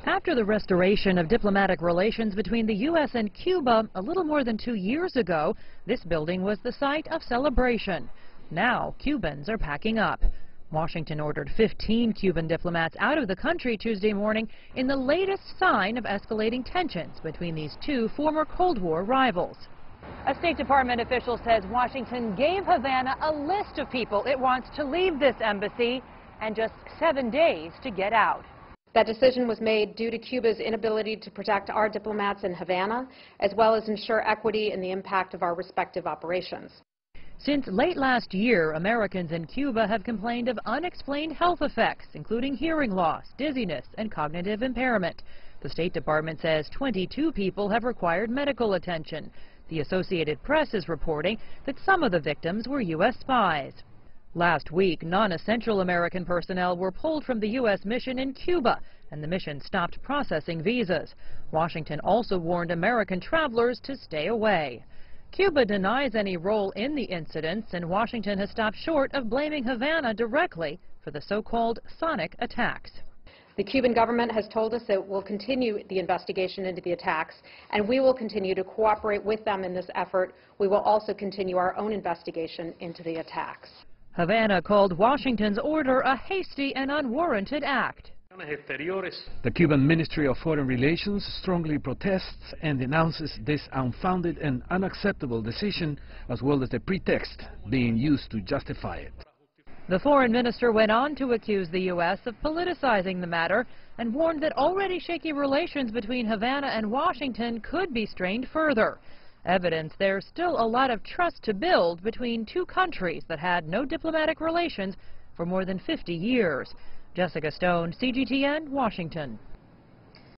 After the restoration of diplomatic relations between the U.S. and Cuba a little more than 2 years ago, this building was the site of celebration. Now, Cubans are packing up. Washington ordered 15 Cuban diplomats out of the country Tuesday morning in the latest sign of escalating tensions between these two former Cold War rivals. A State Department official says Washington gave Havana a list of people it wants to leave this embassy and just 7 days to get out. That decision was made due to Cuba's inability to protect our diplomats in Havana, as well as ensure equity in the impact of our respective operations. Since late last year, Americans in Cuba have complained of unexplained health effects, including hearing loss, dizziness, and cognitive impairment. The State Department says 22 people have required medical attention. The Associated Press is reporting that some of the victims were U.S. spies. Last week, non-essential American personnel were pulled from the U.S. mission in Cuba, and the mission stopped processing visas. Washington also warned American travelers to stay away. Cuba denies any role in the incidents, and Washington has stopped short of blaming Havana directly for the so-called sonic attacks. The Cuban government has told us it will continue the investigation into the attacks, and we will continue to cooperate with them in this effort. We will also continue our own investigation into the attacks. Havana called Washington's order a hasty and unwarranted act. The Cuban Ministry of Foreign Relations strongly protests and denounces this unfounded and unacceptable decision, as well as the pretext being used to justify it. The foreign minister went on to accuse the U.S. of politicizing the matter and warned that already shaky relations between Havana and Washington could be strained further. Evidence there's still a lot of trust to build between two countries that had no diplomatic relations for more than 50 years. Jessica Stone, CGTN, Washington.